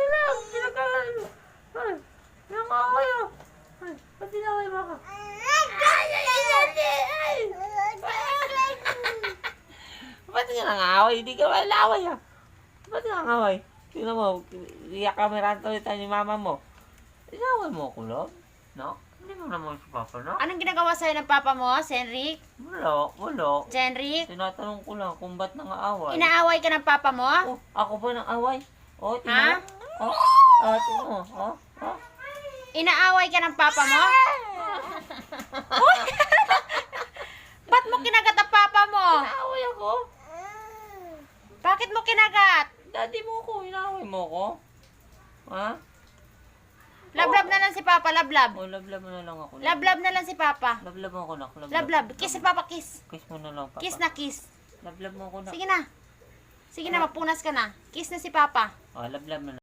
sila. Ay, nangaway oh. Ay, ba't dinaway mo ako? Ba't ka nangaway? Hindi ka malaway ah. Ba't ka nangaway? Tingnan mo, iyak kameraan ulit tayo ni mama mo. Inaway mo ako, love? No? Hindi mo naman si Papa, no? Anong ginagawa sa'yo ng papa mo, Senric? Wala. Senric? Tinatanong ko lang kung ba't nangaaway. Inaaway ka ng papa mo? Oh, ako ba nang away? Oh, Ha? tingnan mo. Tingnan mo. Inaaway ka ng papa mo? Ba't mo kinagat ang papa mo? Inaaway ako? Bakit mo kinagat? Daddy mo ko, inaaway mo ko? Ha? Lablab na lang si papa, lablab. Oh, lablab mo na lang ako. Lablab na lang si papa. Lablab mo ako, nak. Lablab. Kiss si papa, kiss. Kiss mo na lang, Papa. Kiss na kiss. Lablab mo ako, nak. Sige na. Sige na, mapunas ka na. Kiss na si papa. Oh, lablab mo na.